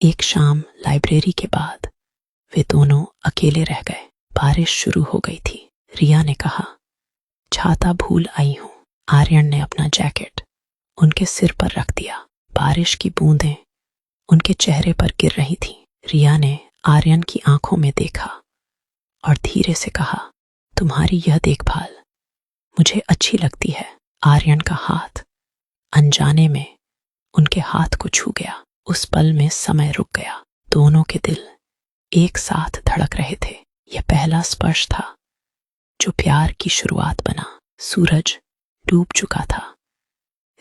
एक शाम लाइब्रेरी के बाद वे दोनों अकेले रह गए। बारिश शुरू हो गई थी। रिया ने कहा, छाता भूल आई हूं। आर्यन ने अपना जैकेट उनके सिर पर रख दिया। बारिश की बूंदें उनके चेहरे पर गिर रही थीं। रिया ने आर्यन की आंखों में देखा और धीरे से कहा, तुम्हारी यह देखभाल मुझे अच्छी लगती है। आर्यन का हाथ अनजाने में उनके हाथ को छू गया। उस पल में समय रुक गया। दोनों के दिल एक साथ धड़क रहे थे। यह पहला स्पर्श था जो प्यार की शुरुआत बना। सूरज डूब चुका था।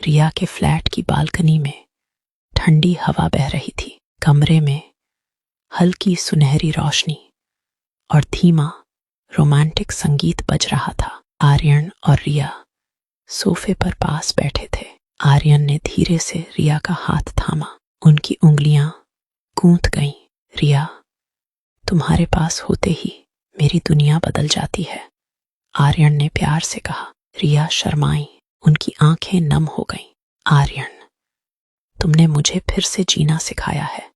रिया के फ्लैट की बालकनी में ठंडी हवा बह रही थी। कमरे में हल्की सुनहरी रोशनी और धीमा रोमांटिक संगीत बज रहा था। आर्यन और रिया सोफे पर पास बैठे थे। आर्यन ने धीरे से रिया का हाथ थामा। उनकी उंगलियां गूंथ गईं। रिया, तुम्हारे पास होते ही मेरी दुनिया बदल जाती है, आर्यन ने प्यार से कहा। रिया शर्माई। उनकी आंखें नम हो गईं। आर्यन, तुमने मुझे फिर से जीना सिखाया है।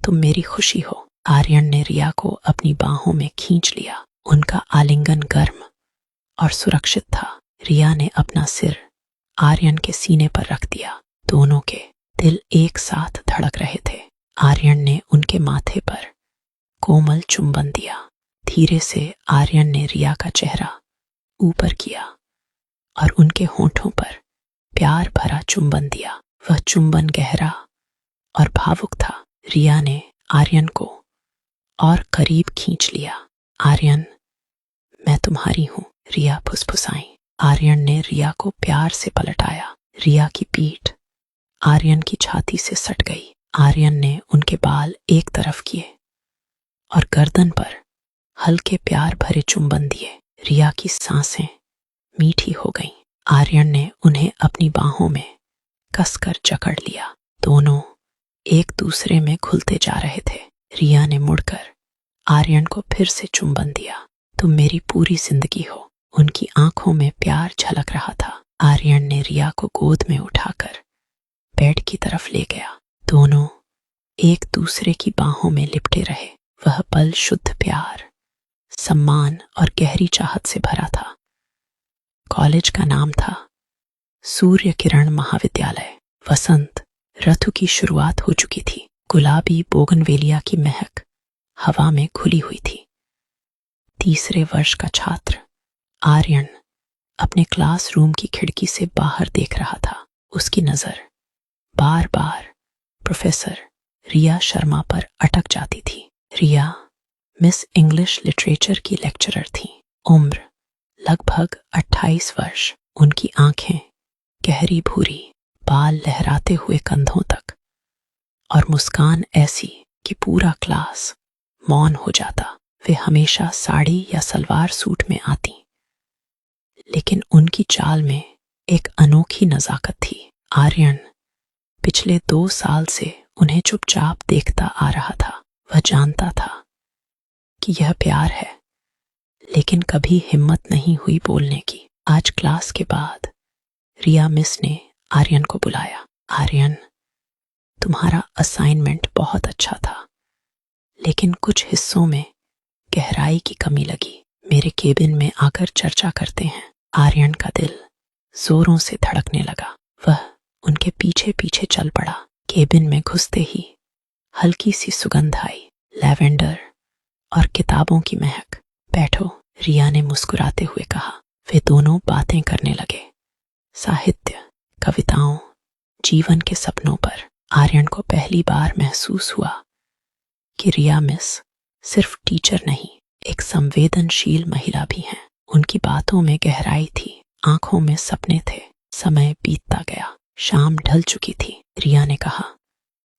तुम मेरी खुशी हो। आर्यन ने रिया को अपनी बाहों में खींच लिया। उनका आलिंगन गर्म और सुरक्षित था। रिया ने अपना सिर आर्यन के सीने पर रख दिया। दोनों के दिल एक साथ धड़क रहे थे। आर्यन ने उनके माथे पर कोमल चुंबन दिया। धीरे से आर्यन ने रिया का चेहरा ऊपर किया और उनके होंठों पर प्यार भरा चुंबन दिया। वह चुंबन गहरा और भावुक था। रिया ने आर्यन को और करीब खींच लिया। आर्यन, मैं तुम्हारी हूं, रिया फुसफुसाई। आर्यन ने रिया को प्यार से पलटाया। रिया की पीठ आर्यन की छाती से सट गई। आर्यन ने उनके बाल एक तरफ किए और गर्दन पर हल्के प्यार भरे चुंबन दिए। रिया की सांसें मीठी हो गईं। आर्यन ने उन्हें अपनी बाहों में कसकर जकड़ लिया। दोनों एक दूसरे में घुलते जा रहे थे। रिया ने मुड़कर आर्यन को फिर से चुंबन दिया। तुम मेरी पूरी जिंदगी हो। उनकी आंखों में प्यार झलक रहा था। आर्यन ने रिया को गोद में उठाकर बेड की तरफ ले गया। दोनों एक दूसरे की बाहों में लिपटे रहे। वह पल शुद्ध प्यार, सम्मान और गहरी चाहत से भरा था। कॉलेज का नाम था सूर्य किरण महाविद्यालय। वसंत ऋतु की शुरुआत हो चुकी थी। गुलाबी बोगनवेलिया की महक हवा में घुली हुई थी। तीसरे वर्ष का छात्र आर्यन अपने क्लासरूम की खिड़की से बाहर देख रहा था। उसकी नजर बार बार प्रोफेसर रिया शर्मा पर अटक जाती थी। रिया मिस इंग्लिश लिटरेचर की लेक्चरर थी। उम्र लगभग 28 वर्ष। उनकी आंखें गहरी भूरी, बाल लहराते हुए कंधों तक और मुस्कान ऐसी कि पूरा क्लास मौन हो जाता। वे हमेशा साड़ी या सलवार सूट में आती, लेकिन उनकी चाल में एक अनोखी नजाकत थी। आर्यन पिछले 2 साल से उन्हें चुपचाप देखता आ रहा था। वह जानता था कि यह प्यार है, लेकिन कभी हिम्मत नहीं हुई बोलने की। आज क्लास के बाद रिया मिस ने आर्यन को बुलाया। आर्यन, तुम्हारा असाइनमेंट बहुत अच्छा था, लेकिन कुछ हिस्सों में गहराई की कमी लगी। मेरे केबिन में आकर चर्चा करते हैं। आर्यन का दिल जोरों से धड़कने लगा। वह उनके पीछे पीछे चल पड़ा। केबिन में घुसते ही हल्की सी सुगंध आई, लैवेंडर और किताबों की महक। बैठो, रिया ने मुस्कुराते हुए कहा। वे दोनों बातें करने लगे, साहित्य, कविताओं, जीवन के सपनों पर। आर्यन को पहली बार महसूस हुआ कि रिया मिस सिर्फ टीचर नहीं, एक संवेदनशील महिला भी हैं। उनकी बातों में गहराई थी, आंखों में सपने थे। समय बीतता गया। शाम ढल चुकी थी। रिया ने कहा,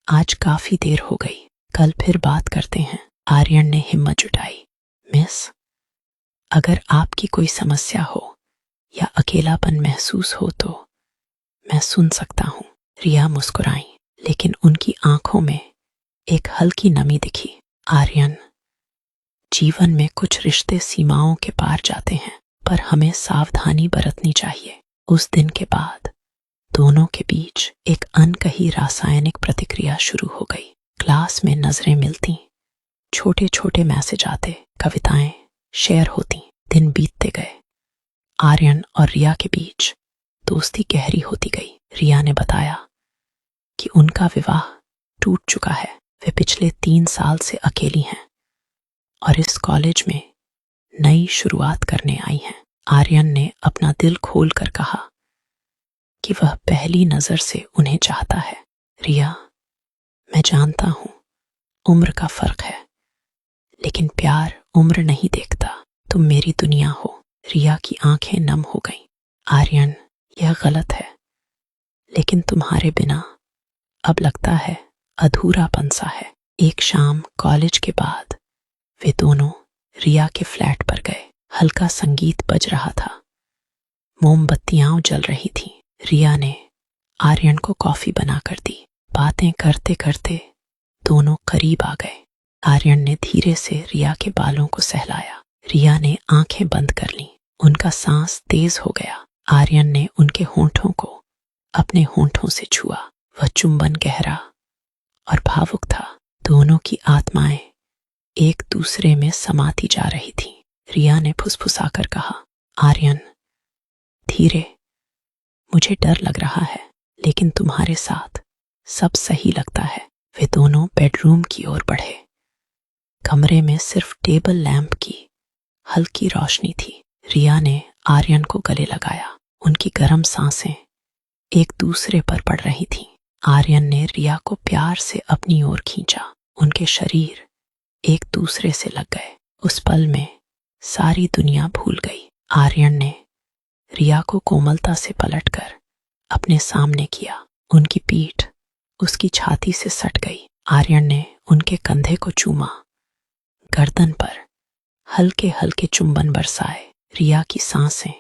आज काफी देर हो गई, कल फिर बात करते हैं। आर्यन ने हिम्मत जुटाई। मिस, अगर आपकी कोई समस्या हो या अकेलापन महसूस हो तो मैं सुन सकता हूं। रिया मुस्कुराई, लेकिन उनकी आंखों में एक हल्की नमी दिखी। आर्यन, जीवन में कुछ रिश्ते सीमाओं के पार जाते हैं, पर हमें सावधानी बरतनी चाहिए। उस दिन के बाद दोनों के बीच एक अनकही रासायनिक प्रतिक्रिया शुरू हो गई। क्लास में नजरें मिलती, छोटे छोटे मैसेज आते, कविताएं शेयर होती। दिन बीतते गए। आर्यन और रिया के बीच दोस्ती गहरी होती गई। रिया ने बताया कि उनका विवाह टूट चुका है, वे पिछले 3 साल से अकेली हैं और इस कॉलेज में नई शुरुआत करने आई हैं। आर्यन ने अपना दिल खोल कर कहा कि वह पहली नजर से उन्हें चाहता है। रिया, मैं जानता हूं उम्र का फर्क है, लेकिन प्यार उम्र नहीं देखता। तुम मेरी दुनिया हो। रिया की आंखें नम हो गईं। आर्यन, यह गलत है, लेकिन तुम्हारे बिना अब लगता है अधूरापन सा है। एक शाम कॉलेज के बाद वे दोनों रिया के फ्लैट पर गए। हल्का संगीत बज रहा था, मोमबत्तियां जल रही थीं। रिया ने आर्यन को कॉफी बनाकर दी। बातें करते करते दोनों करीब आ गए। आर्यन ने धीरे से रिया के बालों को सहलाया। रिया ने आंखें बंद कर लीं। उनका सांस तेज हो गया। आर्यन ने उनके होंठों को अपने होंठों से छुआ। वह चुंबन गहरा और भावुक था। दोनों की आत्माएं एक दूसरे में समाती जा रही थीं। रिया ने फुसफुसाकर कहा, आर्यन, धीरे, मुझे डर लग रहा है, लेकिन तुम्हारे साथ सब सही लगता है। वे दोनों बेडरूम की ओर बढ़े। कमरे में सिर्फ टेबल लैंप की हल्की रोशनी थी। रिया ने आर्यन को गले लगाया। उनकी गर्म सांसें एक दूसरे पर पड़ रही थीं। आर्यन ने रिया को प्यार से अपनी ओर खींचा। उनके शरीर एक दूसरे से लग गए। उस पल में सारी दुनिया भूल गई। आर्यन ने रिया को कोमलता से पलटकर अपने सामने किया। उनकी पीठ उसकी छाती से सट गई। आर्यन ने उनके कंधे को चूमा, गर्दन पर हल्के हल्के चुंबन बरसाए। रिया की सांसें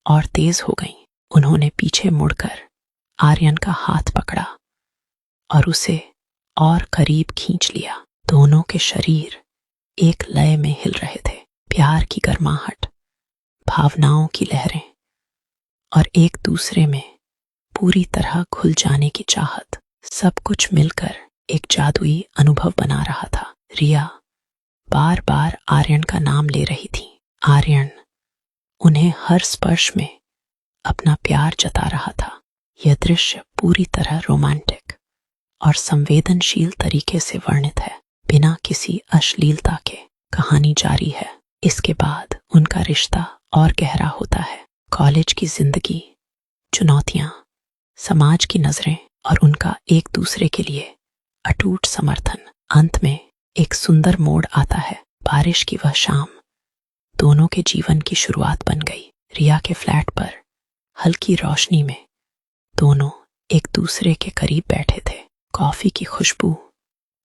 और तेज हो गईं। उन्होंने पीछे मुड़कर आर्यन का हाथ पकड़ा और उसे और करीब खींच लिया। दोनों के शरीर एक लय में हिल रहे थे। प्यार की गर्माहट, भावनाओं की लहरें और एक दूसरे में पूरी तरह घुल जाने की चाहत, सब कुछ मिलकर एक जादुई अनुभव बना रहा था। रिया बार बार आर्यन का नाम ले रही थी। आर्यन उन्हें हर स्पर्श में अपना प्यार जता रहा था। यह दृश्य पूरी तरह रोमांटिक और संवेदनशील तरीके से वर्णित है, बिना किसी अश्लीलता के। कहानी जारी है। इसके बाद उनका रिश्ता और गहरा होता है। कॉलेज की जिंदगी, चुनौतियां, समाज की नजरें और उनका एक दूसरे के लिए अटूट समर्थन। अंत में एक सुंदर मोड़ आता है। बारिश की वह शाम दोनों के जीवन की शुरुआत बन गई। रिया के फ्लैट पर हल्की रोशनी में दोनों एक दूसरे के करीब बैठे थे। कॉफी की खुशबू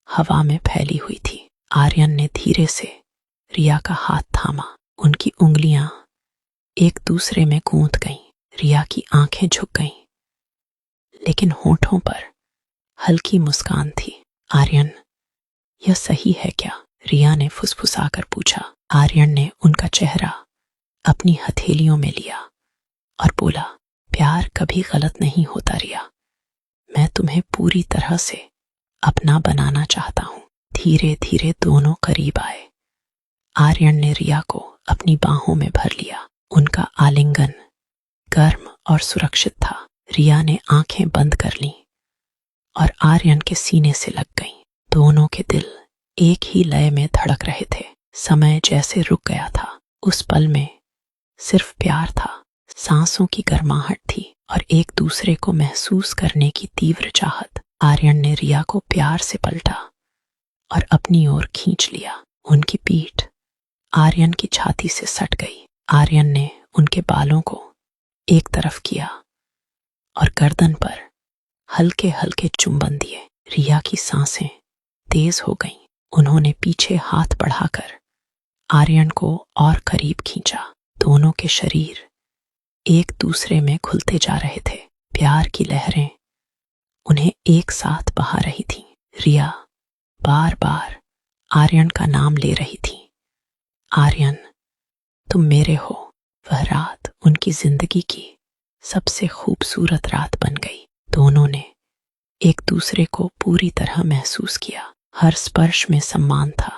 हवा में फैली हुई थी। आर्यन ने धीरे से रिया का हाथ थामा। उनकी उंगलियां एक दूसरे में गूंथ गईं। रिया की आंखें झुक गईं, लेकिन होंठों पर हल्की मुस्कान थी। आर्यन, यह सही है क्या? रिया ने फुसफुसाकर पूछा। आर्यन ने उनका चेहरा अपनी हथेलियों में लिया और बोला, प्यार कभी गलत नहीं होता रिया। मैं तुम्हें पूरी तरह से अपना बनाना चाहता हूं। धीरे धीरे दोनों करीब आए। आर्यन ने रिया को अपनी बाहों में भर लिया। उनका आलिंगन गर्म और सुरक्षित था। रिया ने आंखें बंद कर लीं और आर्यन के सीने से लग गईं। दोनों के दिल एक ही लय में धड़क रहे थे। समय जैसे रुक गया था। उस पल में सिर्फ प्यार था, सांसों की गर्माहट थी और एक दूसरे को महसूस करने की तीव्र चाहत। आर्यन ने रिया को प्यार से पलटा और अपनी ओर खींच लिया। उनकी पीठ आर्यन की छाती से सट गई। आर्यन ने उनके बालों को एक तरफ किया और गर्दन पर हल्के हल्के चुंबन दिए। रिया की सांसें तेज हो गईं। उन्होंने पीछे हाथ बढ़ाकर आर्यन को और करीब खींचा। दोनों के शरीर एक दूसरे में घुलते जा रहे थे। प्यार की लहरें उन्हें एक साथ बहा रही थीं। रिया बार बार आर्यन का नाम ले रही थी। आर्यन, तुम मेरे हो। वह रात उनकी जिंदगी की सबसे खूबसूरत रात बन गई। दोनों ने एक दूसरे को पूरी तरह महसूस किया। हर स्पर्श में सम्मान था,